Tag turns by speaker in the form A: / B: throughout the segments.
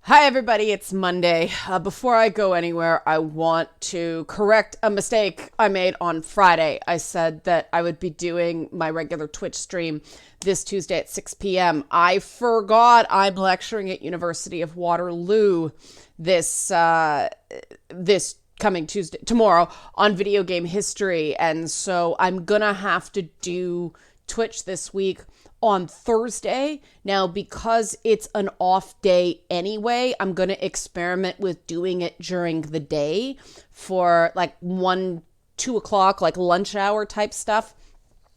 A: Hi, everybody. It's Monday. Before I go anywhere, I want to correct a mistake I made on Friday. I said that I would be doing my regular Twitch stream this Tuesday at 6 p.m. I forgot I'm lecturing at University of Waterloo this coming tomorrow on video game history. And so I'm going to have to do Twitch this week on Thursday. Now, because it's an off day anyway, I'm going to experiment with doing it during the day for like 1, 2 o'clock, like lunch hour type stuff.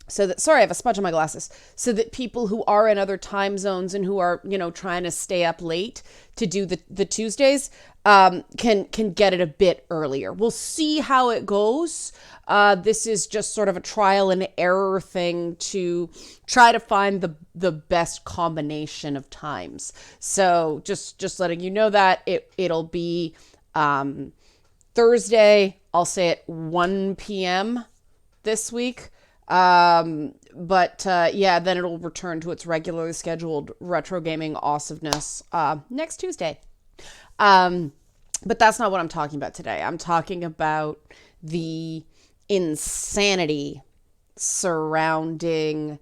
A: So that, sorry, I have a smudge on my glasses. So that people who are in other time zones and who are, trying to stay up late to do the Tuesdays, can get it a bit earlier. We'll see how it goes. This is just sort of a trial and error thing to try to find the best combination of times. So just letting you know that it'll be Thursday. I'll say at 1 p.m. this week. Then it'll return to its regularly scheduled retro gaming awesomeness next Tuesday. But that's not what I'm talking about today. I'm talking about the insanity surrounding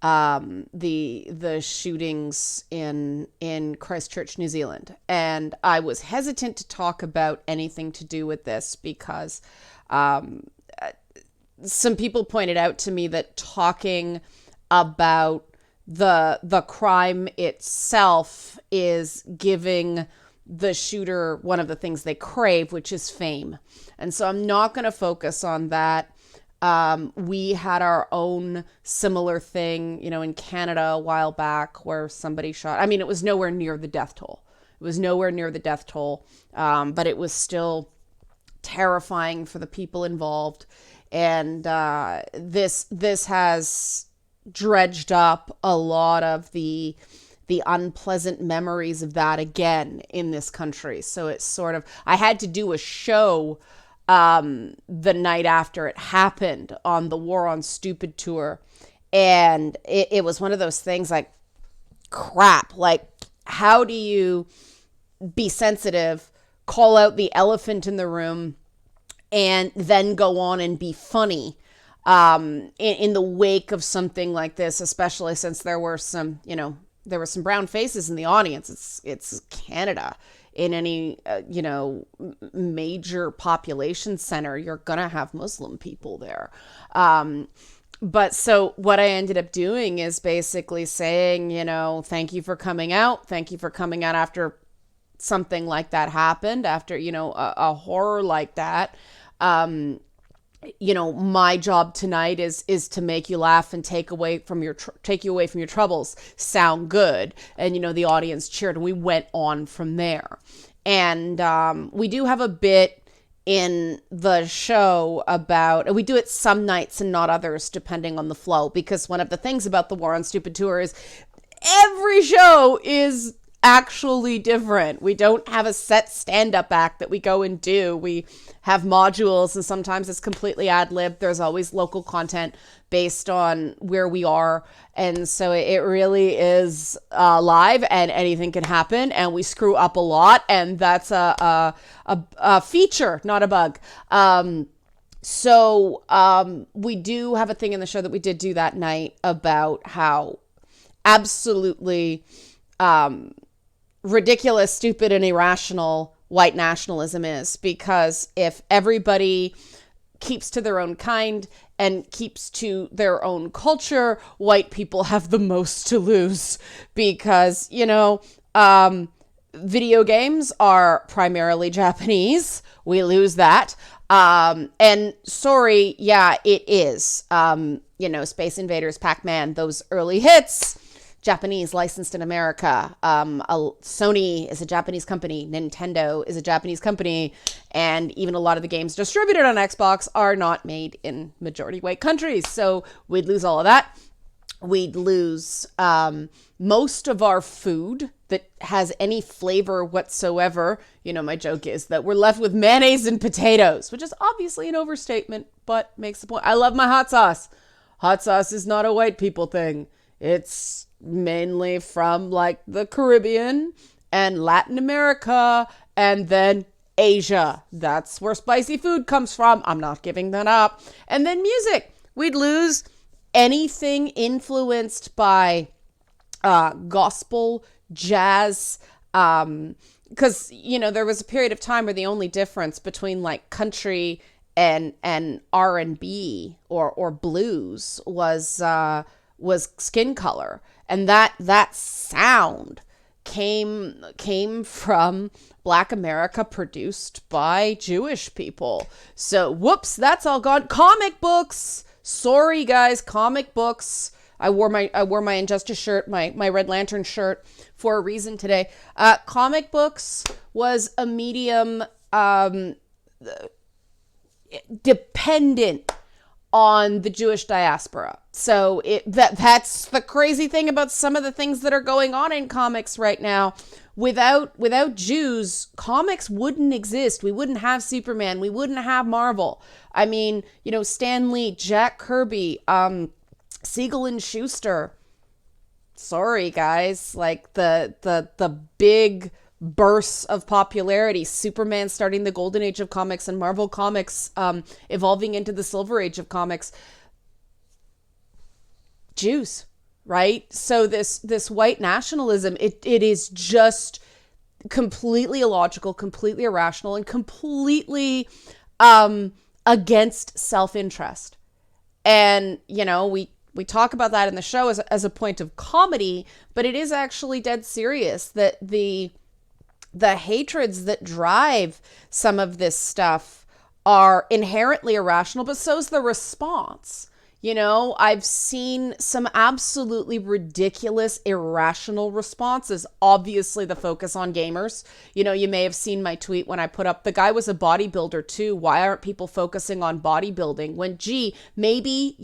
A: the shootings in Christchurch, New Zealand. And I was hesitant to talk about anything to do with this because some people pointed out to me that talking about the crime itself is giving the shooter one of the things they crave, which is fame. And so I'm not going to focus on that. We had our own similar thing, in Canada a while back where somebody shot. I mean, it was nowhere near the death toll. But it was still terrifying for the people involved. And this has dredged up a lot of the unpleasant memories of that again in this country. So it's sort of, I had to do a show the night after it happened on the War on Stupid tour. And it was one of those things like, crap, like, how do you be sensitive, call out the elephant in the room, and then go on and be funny in the wake of something like this, especially since there were some brown faces in the audience. It's Canada. In any, major population center, you're going to have Muslim people there. But so what I ended up doing is basically saying, thank you for coming out. Thank you for coming out after something like that happened, after, a horror like that. My job tonight is to make you laugh and take you away from your troubles. Sound good? And the audience cheered, and we went on from there. And we do have a bit in the show about, we do it some nights and not others depending on the flow, because one of the things about the War on Stupid tour is every show is actually different. We don't have a set stand-up act that we go and do. We have modules, and sometimes it's completely ad-lib. There's always local content based on where we are, and so it really is live, and anything can happen, and we screw up a lot, and that's a feature, not a bug. We do have a thing in the show that we did do that night about how absolutely ridiculous, stupid, and irrational white nationalism is, because if everybody keeps to their own kind and keeps to their own culture, white people have the most to lose, because, video games are primarily Japanese. We lose that. And sorry, yeah, it is. Space Invaders, Pac-Man, those early hits, Japanese, licensed in America. Sony is a Japanese company. Nintendo is a Japanese company. And even a lot of the games distributed on Xbox are not made in majority white countries. So we'd lose all of that. We'd lose most of our food that has any flavor whatsoever. My joke is that we're left with mayonnaise and potatoes, which is obviously an overstatement, but makes the point. I love my hot sauce. Hot sauce is not a white people thing. It's mainly from like the Caribbean and Latin America, and then Asia. That's where spicy food comes from. I'm not giving that up. And then music. We'd lose anything influenced by gospel, jazz, because there was a period of time where the only difference between like country and R&B or blues was skin color, and that sound came from Black America, produced by Jewish people. So whoops, that's all gone. Comic books. Sorry guys, comic books. I wore my Injustice shirt, my Red Lantern shirt for a reason today. Comic books was a medium dependent on the Jewish diaspora. So that's the crazy thing about some of the things that are going on in comics right now. Without Jews, comics wouldn't exist. We wouldn't have Superman. We wouldn't have Marvel. I mean, Stan Lee, Jack Kirby, Siegel and Schuster. Sorry, guys. Like the big bursts of popularity, Superman starting the golden age of comics and Marvel comics evolving into the silver age of comics. Jews, right? So this white nationalism, it is just completely illogical, completely irrational, and completely against self-interest. And, we talk about that in the show as a point of comedy, but it is actually dead serious that the hatreds that drive some of this stuff are inherently irrational, but so's the response. I've seen some absolutely ridiculous, irrational responses. Obviously, the focus on gamers. You may have seen my tweet when I put up, the guy was a bodybuilder too. Why aren't people focusing on bodybuilding? When, maybe,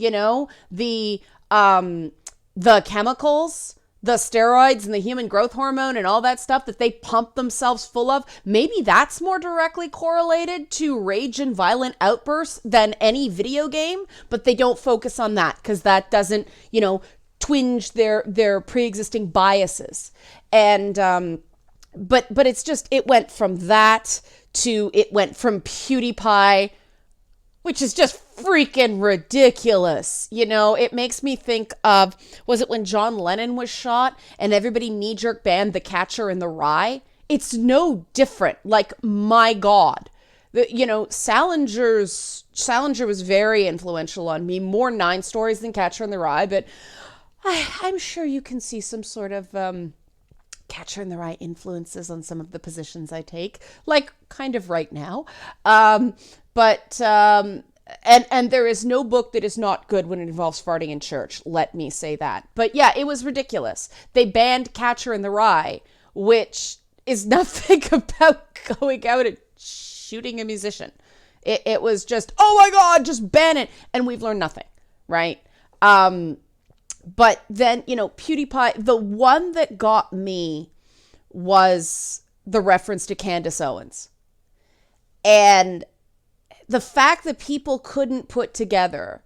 A: the chemicals, the steroids and the human growth hormone and all that stuff that they pump themselves full of, maybe that's more directly correlated to rage and violent outbursts than any video game, but they don't focus on that because that doesn't, twinge their pre-existing biases. And, but it's just, it went from PewDiePie, which is just freaking ridiculous. It makes me think of, was it when John Lennon was shot and everybody knee-jerk banned The Catcher in the Rye? It's no different. Like, my God. Salinger was very influential on me, more 9 Stories than Catcher in the Rye, but I'm sure you can see some sort of Catcher in the Rye influences on some of the positions I take, like kind of right now. And there is no book that is not good when it involves farting in church. Let me say that. But yeah, it was ridiculous. They banned Catcher in the Rye, which is nothing about going out and shooting a musician. It was just, oh my God, just ban it. And we've learned nothing, right? But then, PewDiePie, the one that got me was the reference to Candace Owens. And the fact that people couldn't put together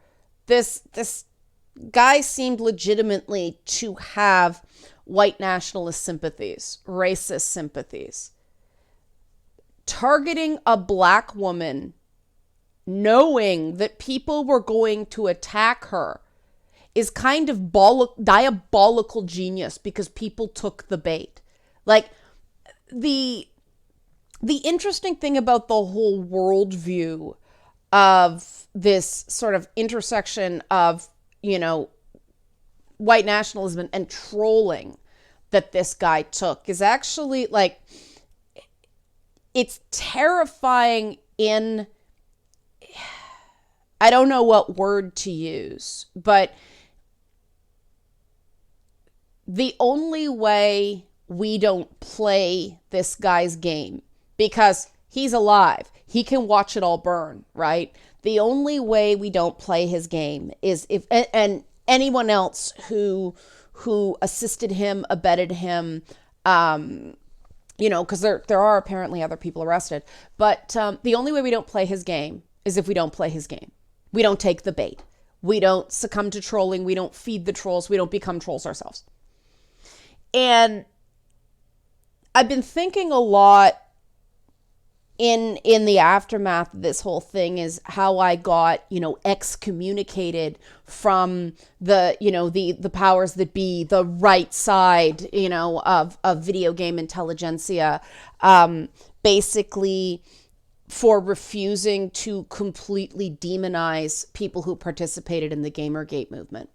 A: this guy seemed legitimately to have white nationalist sympathies, racist sympathies. Targeting a Black woman, knowing that people were going to attack her, is kind of diabolical genius because people took the bait. Like, the interesting thing about the whole worldview of this sort of intersection of, white nationalism and trolling that this guy took is actually, like, it's terrifying in, I don't know what word to use, but the only way we don't play this guy's game, because he's alive, he can watch it all burn, right? The only way we don't play his game is if, and anyone else who assisted him, abetted him, because there are apparently other people arrested, but the only way we don't play his game is if we don't play his game. We don't take the bait. We don't succumb to trolling. We don't feed the trolls. We don't become trolls ourselves. And I've been thinking a lot in the aftermath of this whole thing is how I got, excommunicated from the powers that be, the right side, of video game intelligentsia, basically for refusing to completely demonize people who participated in the gamergate movement.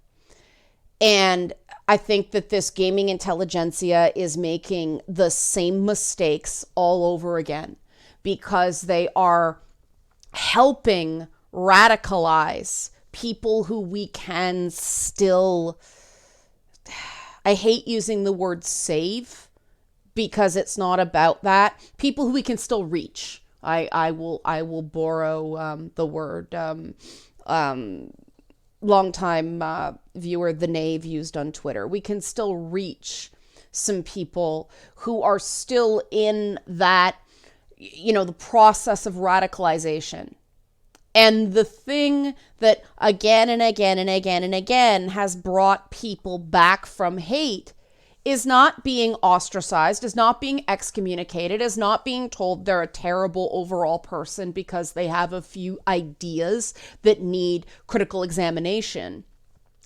A: And I think that this gaming intelligentsia is making the same mistakes all over again, because they are helping radicalize people who we can still, I hate using the word save, because it's not about that. People who we can still reach. I will borrow the word longtime viewer The Knave used on Twitter. We can still reach some people who are still in that, the process of radicalization. And the thing that again and again and again and again has brought people back from hate is not being ostracized, is not being excommunicated, is not being told they're a terrible overall person because they have a few ideas that need critical examination.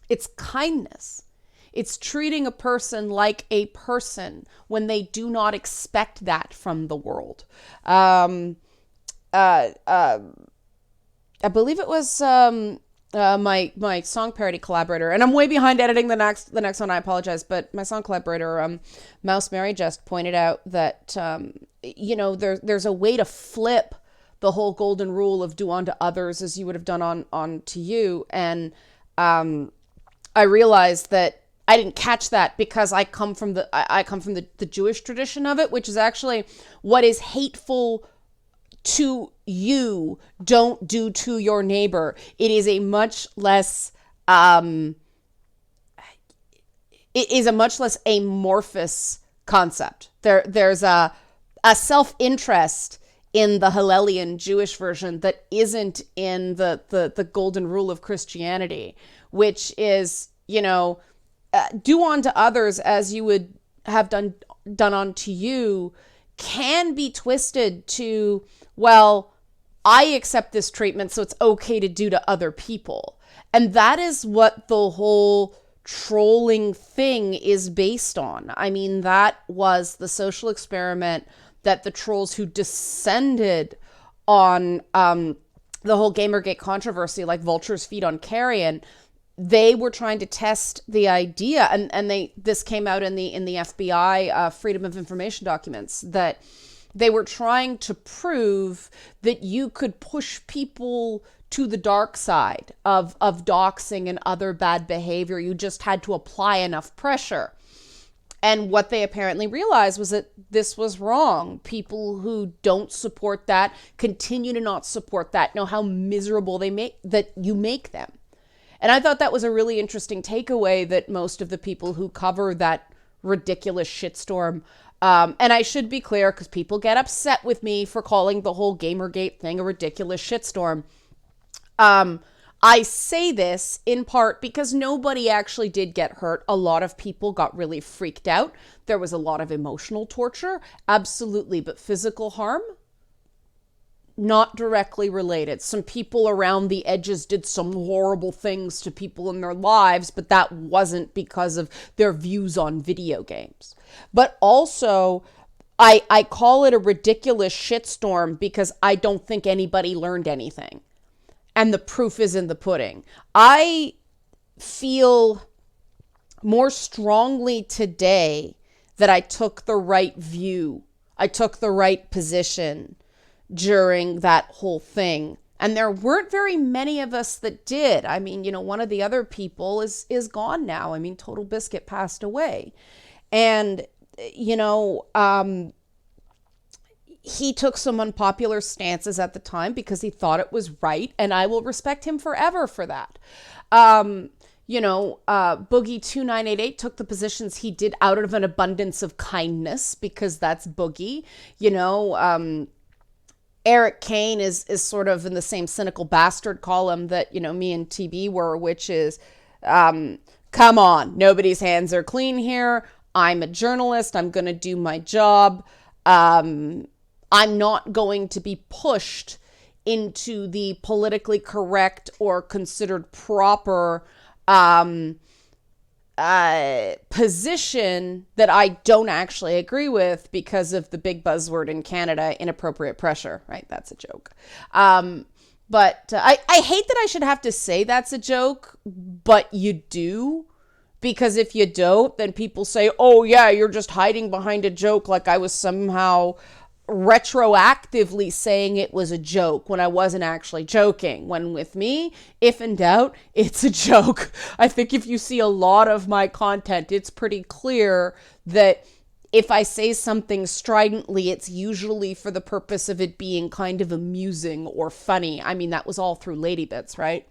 A: It's kindness. It's treating a person like a person when they do not expect that from the world. I believe it was my song parody collaborator, and I'm way behind editing the next one. I apologize, but my song collaborator, Mouse Mary, just pointed out that there's a way to flip the whole golden rule of do unto others as you would have done on to you, and I realized that I didn't catch that because I come from the Jewish tradition of it, which is actually what is hateful to you, don't do to your neighbor. It is a much less amorphous concept. There's a self-interest in the Hillelian Jewish version that isn't in the golden rule of Christianity, which is, do unto others as you would have done unto you, can be twisted to, well, I accept this treatment, so it's okay to do to other people. And that is what the whole trolling thing is based on. I mean, that was the social experiment that the trolls who descended on the whole Gamergate controversy, like vultures feed on carrion, they were trying to test the idea, and this came out in the FBI Freedom of Information documents, that they were trying to prove that you could push people to the dark side of doxing and other bad behavior. You just had to apply enough pressure. And what they apparently realized was that this was wrong. People who don't support that, continue to not support that, know how miserable you make them. And I thought that was a really interesting takeaway, that most of the people who cover that ridiculous shitstorm, and I should be clear because people get upset with me for calling the whole Gamergate thing a ridiculous shitstorm. I say this in part because nobody actually did get hurt. A lot of people got really freaked out. There was a lot of emotional torture, absolutely, but physical harm, not directly related. Some people around the edges did some horrible things to people in their lives, but that wasn't because of their views on video games. But also, I call it a ridiculous shitstorm because I don't think anybody learned anything. And the proof is in the pudding. I feel more strongly today that I took the right view. I took the right position during that whole thing. And there weren't very many of us that did. I mean, one of the other people is gone now. I mean, Total Biscuit passed away. And, he took some unpopular stances at the time because he thought it was right, and I will respect him forever for that. Boogie 2988 took the positions he did out of an abundance of kindness because that's Boogie. Eric Kane is sort of in the same cynical bastard column that, me and TB were, which is, come on, nobody's hands are clean here. I'm a journalist. I'm going to do my job. I'm not going to be pushed into the politically correct or considered proper position that I don't actually agree with because of the big buzzword in Canada, inappropriate pressure, right? That's a joke. But I hate that I should have to say that's a joke, but you do. Because if you don't, then people say, oh yeah, you're just hiding behind a joke, like I was somehow retroactively saying it was a joke when I wasn't actually joking. When with me, if in doubt, it's a joke. I think if you see a lot of my content, it's pretty clear that if I say something stridently, it's usually for the purpose of it being kind of amusing or funny. I mean, that was all through Lady Bits, right?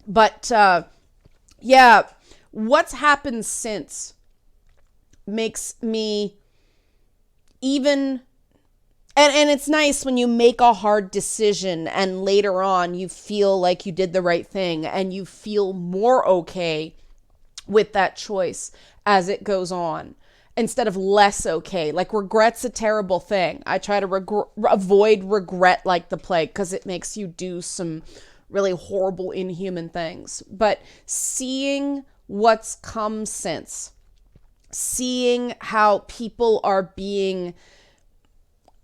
A: But yeah, what's happened since makes me even, and it's nice when you make a hard decision and later on you feel like you did the right thing and you feel more okay with that choice as it goes on instead of less okay. Like regret's a terrible thing. I try to avoid regret like the plague because it makes you do some really horrible, inhuman things. But seeing what's come since, seeing how people are being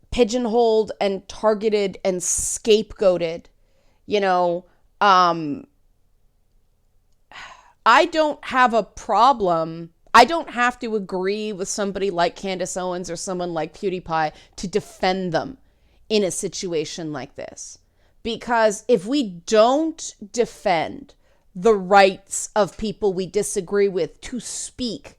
A: pigeonholed and targeted and scapegoated, you know, I don't have a problem. I don't have to agree with somebody like Candace Owens or someone like PewDiePie to defend them in a situation like this. Because if we don't defend the rights of people we disagree with to speak,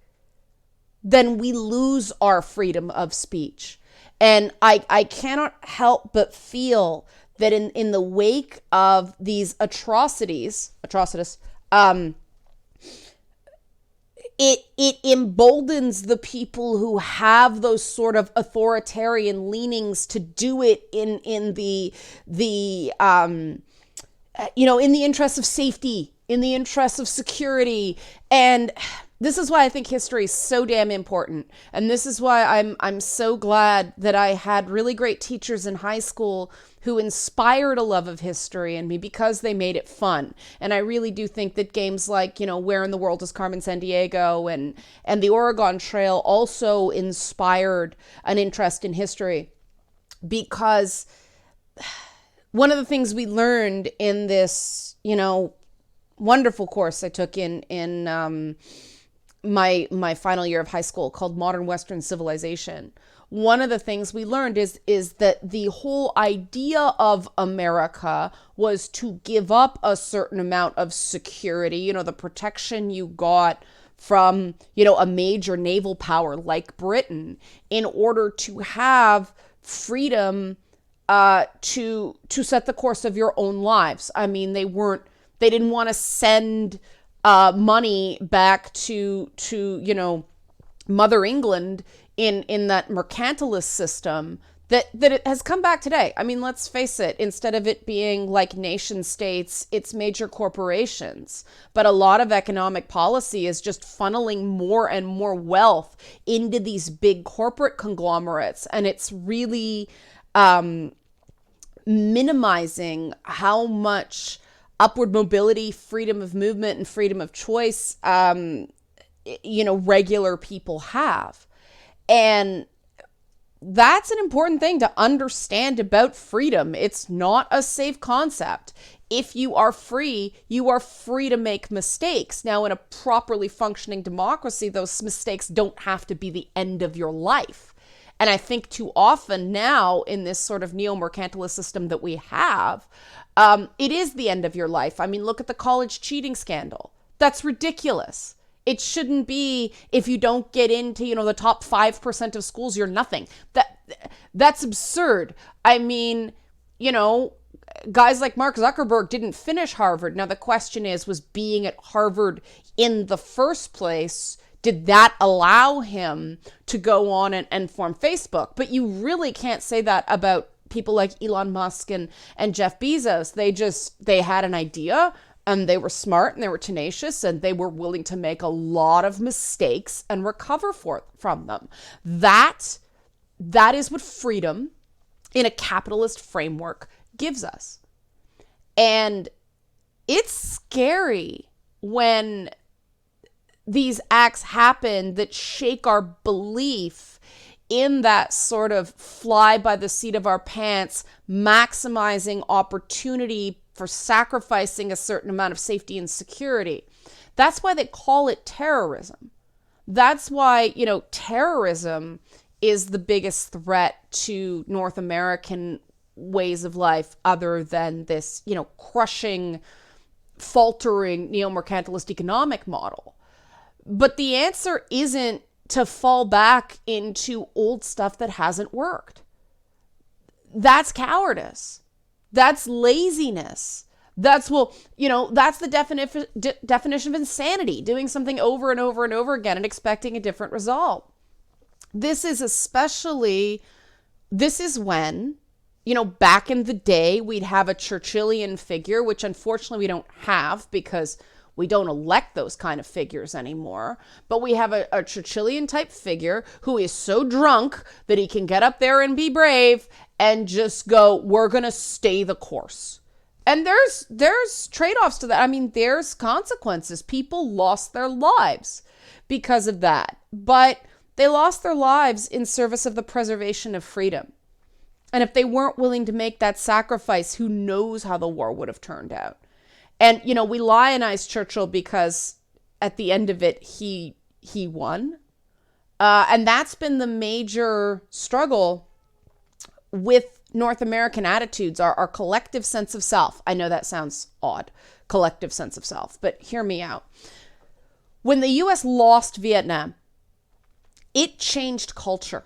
A: then we lose our freedom of speech. And I cannot help but feel that in the wake of these atrocities, it emboldens the people who have those sort of authoritarian leanings to do it in the in the interest of safety, in the interest of security. And this is why I think history is so damn important. And this is why I'm so glad that I had really great teachers in high school who inspired a love of history in me because they made it fun. And I really do think that games like, Where in the World is Carmen Sandiego and the Oregon Trail also inspired an interest in history. Because one of the things we learned in this, wonderful course I took in my final year of high school called Modern Western Civilization, one of the things we learned is that the whole idea of America was to give up a certain amount of security, the protection you got from, a major naval power like Britain in order to have freedom to set the course of your own lives. I mean, they didn't want to send money back to Mother England in that mercantilist system that it has come back today. I mean, let's face it, instead of it being like nation states, it's major corporations. But a lot of economic policy is just funneling more and more wealth into these big corporate conglomerates. And it's really minimizing how much upward mobility, freedom of movement, and freedom of choice, regular people have. And that's an important thing to understand about freedom. It's not a safe concept. If you are free to make mistakes. Now, in a properly functioning democracy, those mistakes don't have to be the end of your life. And I think too often now in this sort of neo-mercantilist system that we have, it is the end of your life. I mean, look at the college cheating scandal. That's ridiculous. It shouldn't be if you don't get into, the top 5% of schools, you're nothing. That's absurd. I mean, guys like Mark Zuckerberg didn't finish Harvard. Now, the question was being at Harvard in the first place, did that allow him to go on and form Facebook? But you really can't say that about people like Elon Musk and Jeff Bezos. They had an idea. and they were smart and they were tenacious and they were willing to make a lot of mistakes and recover from them. That is what freedom in a capitalist framework gives us. And it's scary when these acts happen that shake our belief in that sort of fly by the seat of our pants, maximizing opportunity for sacrificing a certain amount of safety and security. That's why they call it terrorism. That's why, terrorism is the biggest threat to North American ways of life, other than this, crushing, faltering neo-mercantilist economic model. But the answer isn't to fall back into old stuff that hasn't worked. That's cowardice. That's laziness. That's the definition of insanity, doing something over and over and over again and expecting a different result. This is when, back in the day, we'd have a Churchillian figure, which unfortunately we don't have because we don't elect those kind of figures anymore. But we have a Churchillian type figure who is so drunk that he can get up there and be brave and just go, we're going to stay the course. And there's trade-offs to that. I mean, there's consequences. People lost their lives because of that. But they lost their lives in service of the preservation of freedom. And if they weren't willing to make that sacrifice, who knows how the war would have turned out. And, we lionize Churchill because at the end of it, he won. And that's been the major struggle with North American attitudes, our collective sense of self. I know that sounds odd, collective sense of self, but hear me out. When the US lost Vietnam, it changed culture.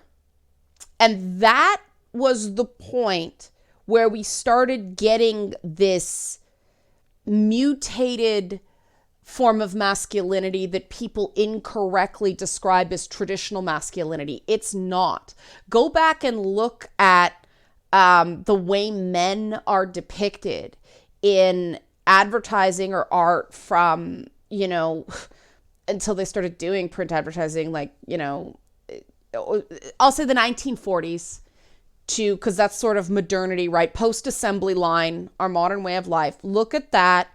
A: And that was the point where we started getting this mutated form of masculinity that people incorrectly describe as traditional masculinity. It's not. Go back and look at the way men are depicted in advertising or art from, until they started doing print advertising, I'll say the 1940s because that's sort of modernity, right? Post-assembly line, our modern way of life. Look at that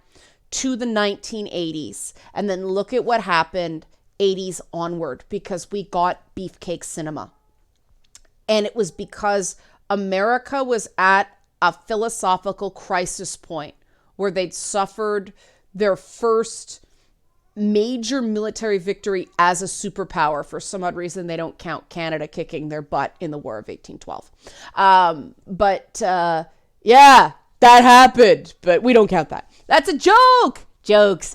A: to the 1980s, and then look at what happened 80s onward, because we got beefcake cinema. And it was because America was at a philosophical crisis point where they'd suffered their first major military victory as a superpower. For some odd reason, they don't count Canada kicking their butt in the War of 1812. Yeah, that happened, but we don't count that. That's a joke. Jokes.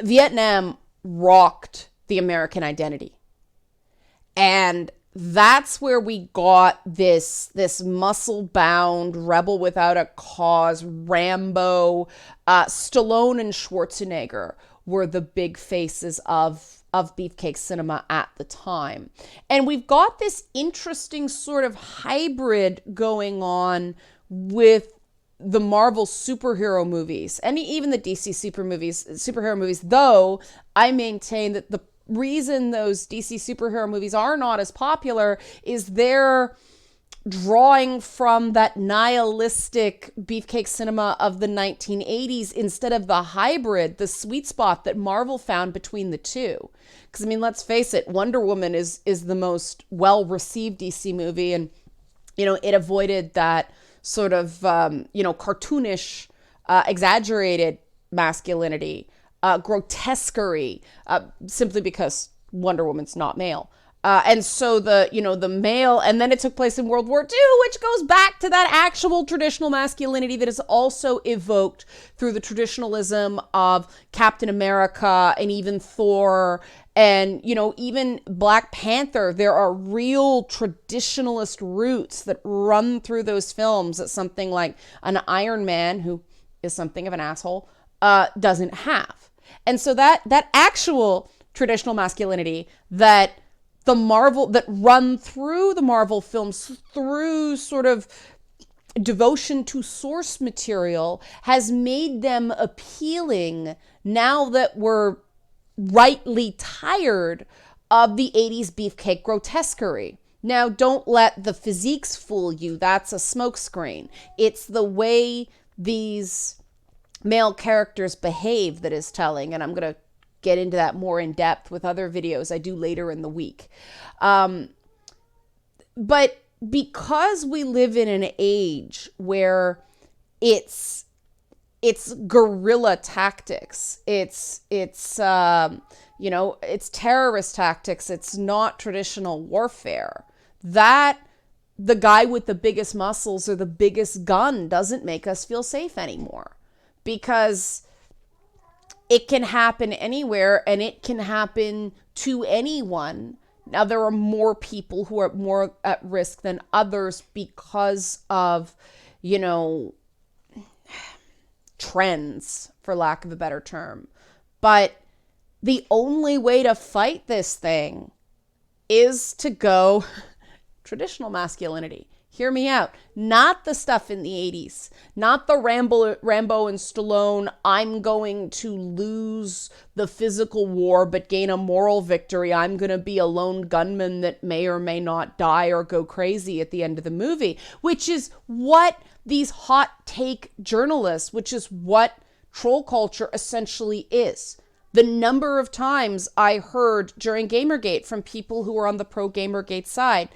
A: Vietnam rocked the American identity. And that's where we got this muscle-bound, rebel without a cause, Rambo. Stallone and Schwarzenegger were the big faces of beefcake cinema at the time. And we've got this interesting sort of hybrid going on with the Marvel superhero movies and even the DC superhero movies, though I maintain that the reason those DC superhero movies are not as popular is they're drawing from that nihilistic beefcake cinema of the 1980s instead of the hybrid, the sweet spot that Marvel found between the two. Because, let's face it, Wonder Woman is the most well-received DC movie, and, it avoided that sort of, cartoonish, exaggerated masculinity, grotesquerie, simply because Wonder Woman's not male. And so the male, and then it took place in World War II, which goes back to that actual traditional masculinity that is also evoked through the traditionalism of Captain America and even Thor and, even Black Panther. There are real traditionalist roots that run through those films that something like an Iron Man, who is something of an asshole, doesn't have. And so that actual traditional masculinity that run through the Marvel films, through sort of devotion to source material has made them appealing now that we're rightly tired of the 80s beefcake grotesquerie. Now, don't let the physiques fool you. That's a smokescreen. It's the way these male characters behave that is telling, and I'm going to get into that more in depth with other videos I do later in the week. But because we live in an age where it's guerrilla tactics, it's terrorist tactics, it's not traditional warfare, that the guy with the biggest muscles or the biggest gun doesn't make us feel safe anymore, because it can happen anywhere and it can happen to anyone. Now, there are more people who are more at risk than others because of, trends, for lack of a better term. But the only way to fight this thing is to go traditional masculinity. Hear me out. Not the stuff in the 80s. Not the Rambo and Stallone, I'm going to lose the physical war but gain a moral victory. I'm going to be a lone gunman that may or may not die or go crazy at the end of the movie, which is what these hot take journalists, which is what troll culture essentially is. The number of times I heard during Gamergate from people who were on the pro Gamergate side,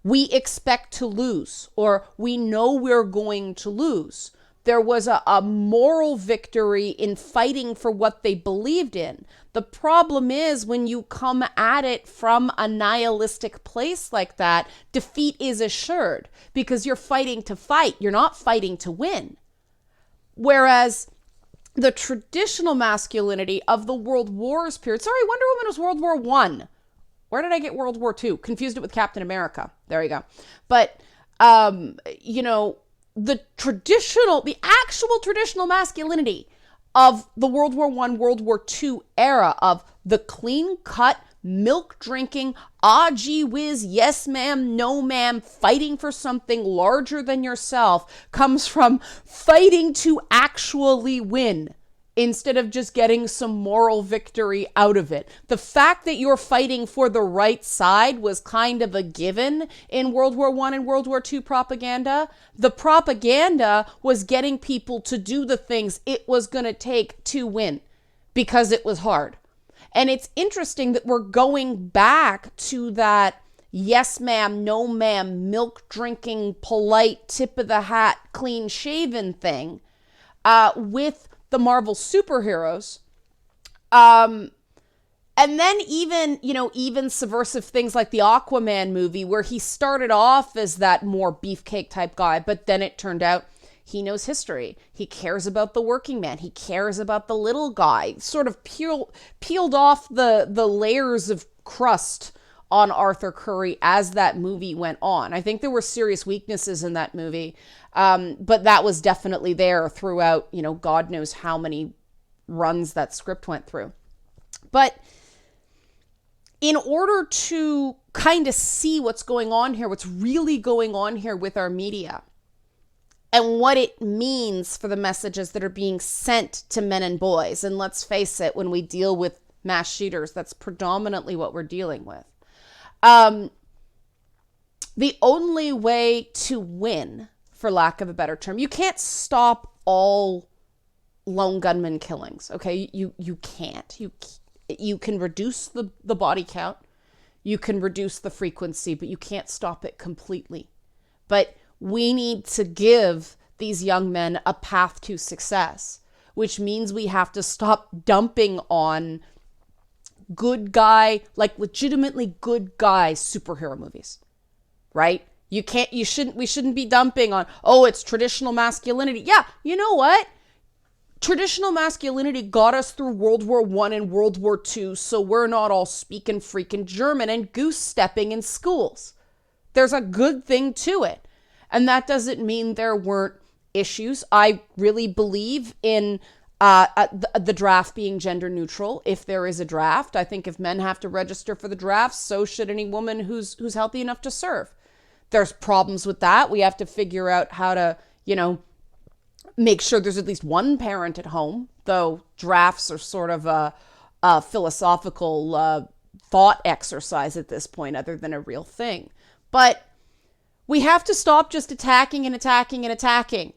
A: we expect to lose, or we know we're going to lose. There was a moral victory in fighting for what they believed in. The problem is when you come at it from a nihilistic place like that, defeat is assured because you're fighting to fight. You're not fighting to win. Whereas the traditional masculinity of the World Wars period, sorry, Wonder Woman was World War I. Where did I get World War II? Confused it with Captain America. There you go. But, the actual traditional masculinity of the World War I, World War II era of the clean-cut, milk-drinking, gee whiz, yes ma'am, no ma'am, fighting for something larger than yourself comes from fighting to actually win, instead of just getting some moral victory out of it. The fact that you're fighting for the right side was kind of a given in World War I and World War II propaganda. The propaganda was getting people to do the things it was going to take to win because it was hard. And it's interesting that we're going back to that yes ma'am, no ma'am, milk drinking, polite, tip of the hat, clean shaven thing with the Marvel superheroes. And then even subversive things like the Aquaman movie, where he started off as that more beefcake type guy, but then it turned out he knows history. He cares about the working man. He cares about the little guy. Sort of peeled off the layers of crust on Arthur Curry as that movie went on. I think there were serious weaknesses in that movie, but that was definitely there throughout, God knows how many runs that script went through. But in order to kind of see what's going on here, what's really going on here with our media, and what it means for the messages that are being sent to men and boys. And let's face it, when we deal with mass shooters, that's predominantly what we're dealing with. The only way to win, for lack of a better term, you can't stop all lone gunman killings, okay? You can't. You can reduce the body count. You can reduce the frequency, but you can't stop it completely. But we need to give these young men a path to success, which means we have to stop dumping on good guy, like legitimately good guy superhero movies, right? We shouldn't be dumping on, it's traditional masculinity. Yeah, you know what? Traditional masculinity got us through World War I and World War II, so we're not all speaking freaking German and goose-stepping in schools. There's a good thing to it. And that doesn't mean there weren't issues. I really believe in the draft being gender neutral. If there is a draft, I think if men have to register for the draft, so should any woman who's healthy enough to serve. There's problems with that. We have to figure out how to, you know, make sure there's at least one parent at home, though drafts are sort of a philosophical thought exercise at this point, other than a real thing. But we have to stop just attacking and attacking and attacking.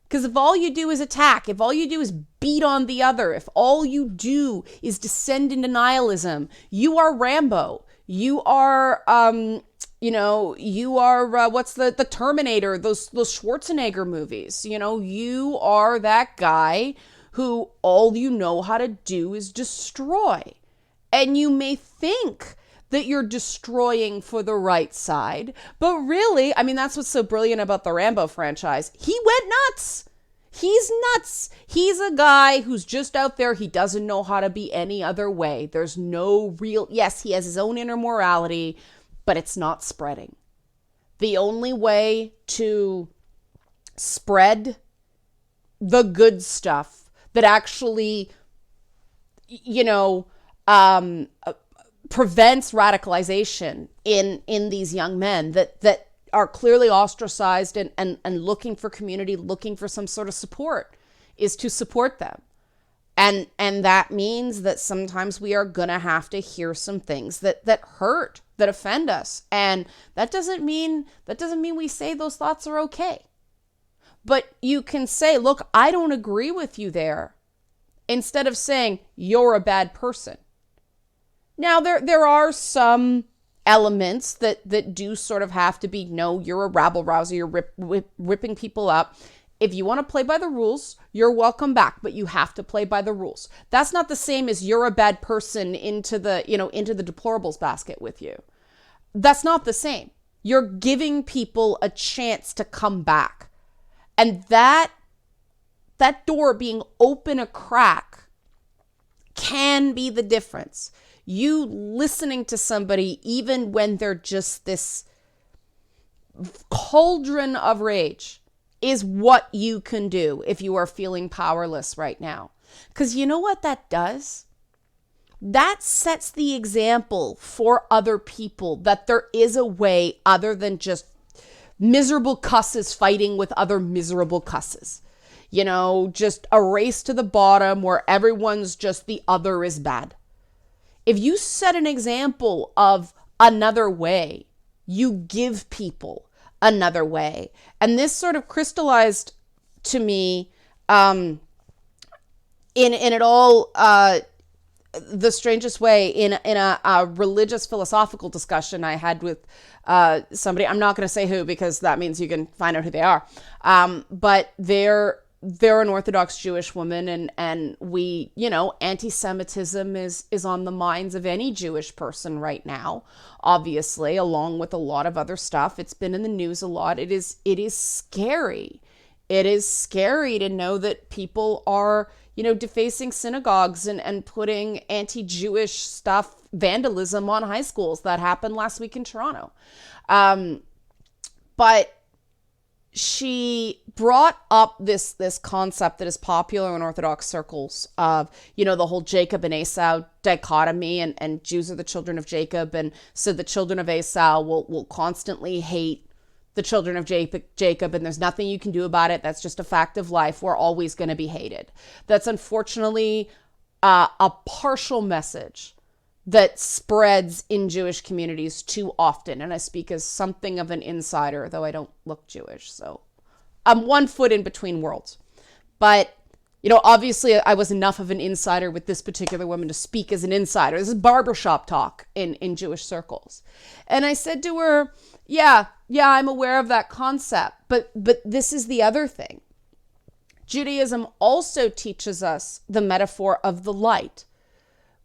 A: Because if all you do is attack, if all you do is beat on the other, if all you do is descend into nihilism, you are Rambo. You are, what's the Terminator, those Schwarzenegger movies. You are that guy who all you know how to do is destroy. And you may think that you're destroying for the right side. But really, I mean, that's what's so brilliant about the Rambo franchise. He went nuts. He's nuts. He's a guy who's just out there. He doesn't know how to be any other way. There's no real, yes, he has his own inner morality, but it's not spreading. The only way to spread the good stuff that actually, prevents radicalization in these young men that are clearly ostracized and looking for community, looking for some sort of support, is to support them. And that means that sometimes we are gonna have to hear some things that hurt, that offend us. And that doesn't mean we say those thoughts are okay. But you can say, look, I don't agree with you there, instead of saying you're a bad person. Now, there are some elements that do sort of have to be, no, you're a rabble-rouser, you're ripping people up. If you want to play by the rules, you're welcome back, but you have to play by the rules. That's not the same as you're a bad person into the deplorables basket with you. That's not the same. You're giving people a chance to come back. And that door being open a crack can be the difference. You listening to somebody, even when they're just this cauldron of rage, is what you can do if you are feeling powerless right now. Because you know what that does? That sets the example for other people that there is a way other than just miserable cusses fighting with other miserable cusses. Just a race to the bottom where everyone's just the other is bad. If you set an example of another way, you give people another way. And this sort of crystallized to me in it all the strangest way in a religious philosophical discussion I had with somebody. I'm not going to say who, because that means you can find out who they are. But they're an Orthodox Jewish woman, and we, anti-Semitism is on the minds of any Jewish person right now, obviously, along with a lot of other stuff. It's been in the news a lot. It is scary. It is scary to know that people are, defacing synagogues and putting anti-Jewish stuff, vandalism on high schools. That happened last week in Toronto. But she brought up this concept that is popular in Orthodox circles of, the whole Jacob and Esau dichotomy, and Jews are the children of Jacob. And so the children of Esau will constantly hate the children of Jacob, and there's nothing you can do about it. That's just a fact of life. We're always going to be hated. That's unfortunately a partial message that spreads in Jewish communities too often. And I speak as something of an insider, though I don't look Jewish. So I'm 1 foot in between worlds. But, obviously I was enough of an insider with this particular woman to speak as an insider. This is barbershop talk in Jewish circles. And I said to her, yeah, I'm aware of that concept. But this is the other thing. Judaism also teaches us the metaphor of the light,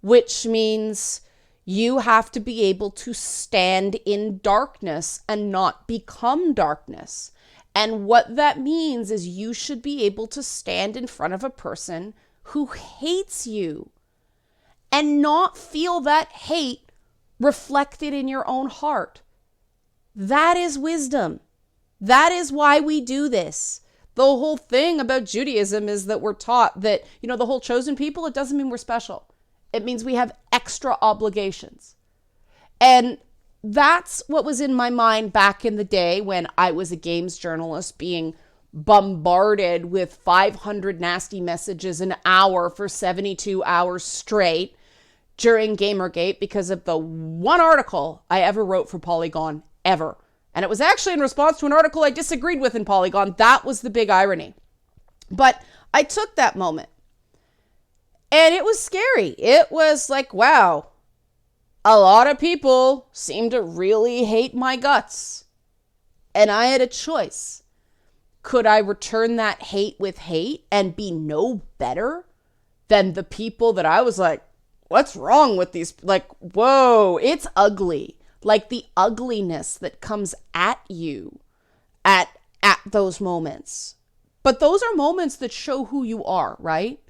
A: which means you have to be able to stand in darkness and not become darkness. And what that means is you should be able to stand in front of a person who hates you and not feel that hate reflected in your own heart. That is wisdom. That is why we do this. The whole thing about Judaism is that we're taught that, the whole chosen people, it doesn't mean we're special. It means we have extra obligations. And that's what was in my mind back in the day when I was a games journalist, being bombarded with 500 nasty messages an hour for 72 hours straight during Gamergate because of the one article I ever wrote for Polygon ever. And it was actually in response to an article I disagreed with in Polygon. That was the big irony. But I took that moment and it was scary. It was like, wow, a lot of people seem to really hate my guts. And I had a choice. Could I return that hate with hate and be no better than the people that I was like, what's wrong with these? Like, whoa, it's ugly. Like the ugliness that comes at you at those moments. But those are moments that show who you are, right?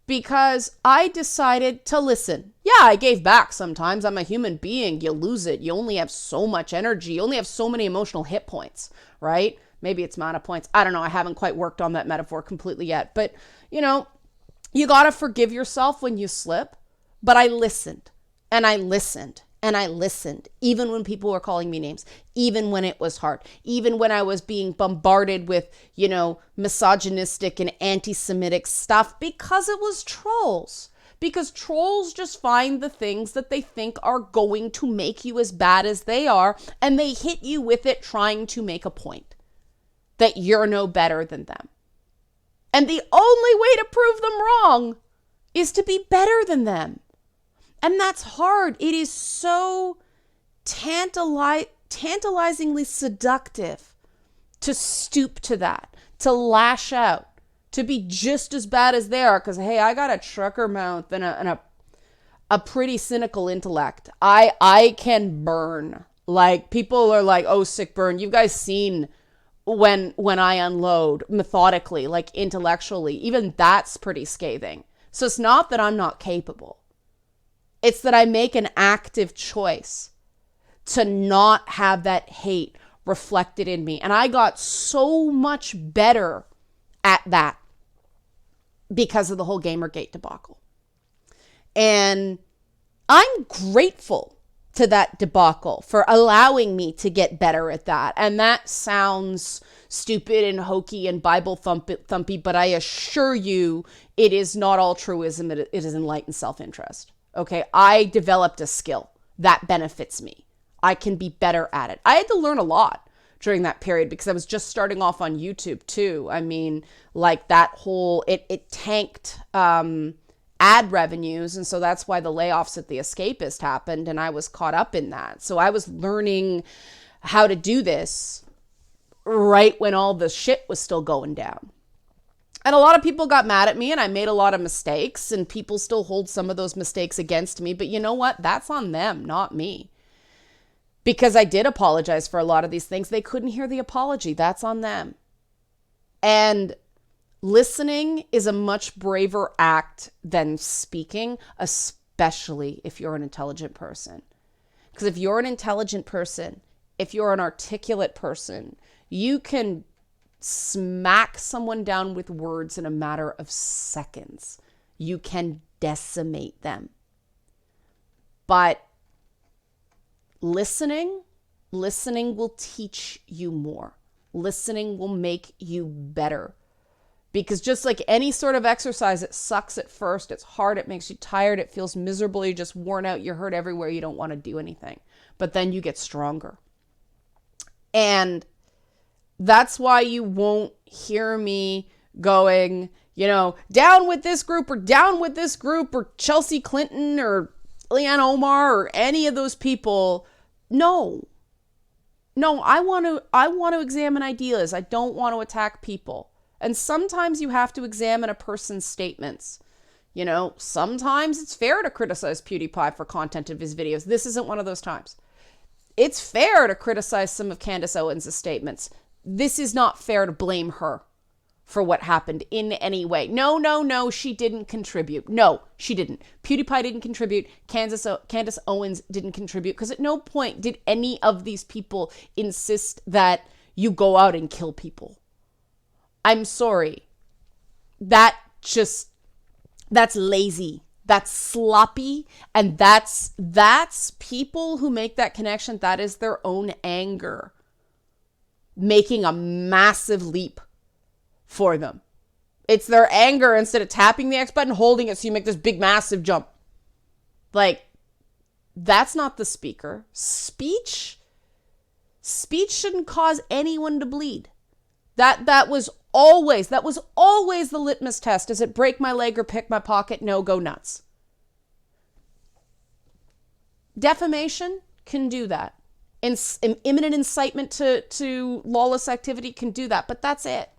A: Because I decided to listen. Yeah, I gave back sometimes. I'm a human being. You lose it. You only have so much energy. You only have so many emotional hit points, right? Maybe it's mana points. I don't know. I haven't quite worked on that metaphor completely yet. But, you know, you got to forgive yourself when you slip. But I listened and I listened and I listened, even when people were calling me names, even when it was hard, even when I was being bombarded with, you know, misogynistic and anti-Semitic stuff because it was trolls. Because trolls just find the things that they think are going to make you as bad as they are, and they hit you with it trying to make a point that you're no better than them. And the only way to prove them wrong is to be better than them. And that's hard. It is so tantalizingly seductive to stoop to that, to lash out, to be just as bad as they are. Because, hey, I got a trucker mouth and a pretty cynical intellect. I can burn. Like, people are like, oh, sick burn. You guys seen when I unload methodically, like intellectually. Even that's pretty scathing. So it's not that I'm not capable. It's that I make an active choice to not have that hate reflected in me. And I got so much better at that because of the whole Gamergate debacle. And I'm grateful to that debacle for allowing me to get better at that. And that sounds stupid and hokey and Bible thumpy, but I assure you it is not altruism. It is enlightened self-interest. Okay, I developed a skill that benefits me. I can be better at it. I had to learn a lot during that period because I was just starting off on YouTube too. I mean, like that whole, it tanked ad revenues. And so that's why the layoffs at The Escapist happened. And I was caught up in that. So I was learning how to do this right when all the shit was still going down. And a lot of people got mad at me and I made a lot of mistakes and people still hold some of those mistakes against me. But you know what? That's on them, not me. Because I did apologize for a lot of these things. They couldn't hear the apology. That's on them. And listening is a much braver act than speaking, especially if you're an intelligent person. Because if you're an intelligent person, if you're an articulate person, you can smack someone down with words in a matter of seconds. You can decimate them. But listening will teach you more. Listening will make you better. Because just like any sort of exercise, it sucks at first. It's hard. It makes you tired. It feels miserable. You're just worn out. You're hurt everywhere. You don't want to do anything. But then you get stronger. And that's why you won't hear me going, you know, down with this group or Chelsea Clinton or Leanne Omar or any of those people. No, I want to examine ideas. I don't want to attack people. And sometimes you have to examine a person's statements. You know, sometimes it's fair to criticize PewDiePie for content of his videos. This isn't one of those times. It's fair to criticize some of Candace Owens' statements. This is not fair to blame her for what happened in any way. No, she didn't contribute. No, she didn't. PewDiePie didn't contribute. Candace Owens didn't contribute, because at no point did any of these people insist that you go out and kill people. I'm sorry. That's lazy. That's sloppy. And that's people who make that connection. That is their own anger making a massive leap for them. It's their anger instead of tapping the X button, holding it so you make this big, massive jump. Like, that's not the speaker. Speech shouldn't cause anyone to bleed. That was always the litmus test. Does it break my leg or pick my pocket? No, go nuts. Defamation can do that. Imminent incitement to lawless activity can do that, but that's it.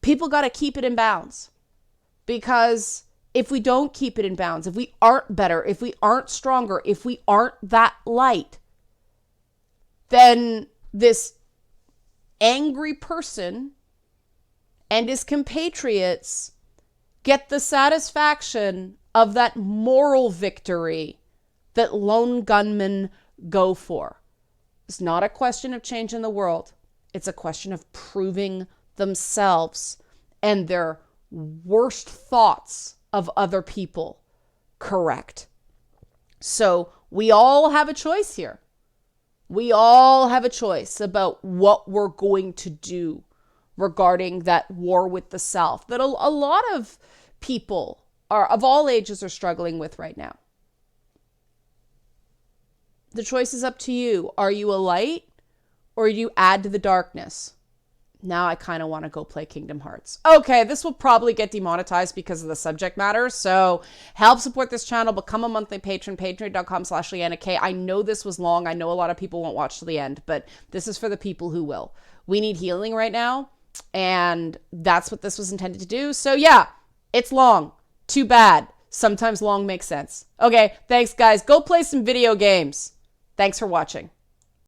A: People got to keep it in bounds, because if we don't keep it in bounds, if we aren't better, if we aren't stronger, if we aren't that light, then this angry person and his compatriots get the satisfaction of that moral victory that lone gunmen go for. It's not a question of changing the world. It's a question of proving themselves and their worst thoughts of other people correct. So we all have a choice here. We all have a choice about what we're going to do regarding that war with the self that a lot of people of all ages are struggling with right now. The choice is up to you. Are you a light, or do you add to the darkness? Now I kind of want to go play Kingdom Hearts. Okay, this will probably get demonetized because of the subject matter. So help support this channel. Become a monthly patron. Patreon.com/Leanna K. I know this was long. I know a lot of people won't watch to the end, but this is for the people who will. We need healing right now, and that's what this was intended to do. So yeah, it's long. Too bad. Sometimes long makes sense. Okay, thanks guys. Go play some video games. Thanks for watching.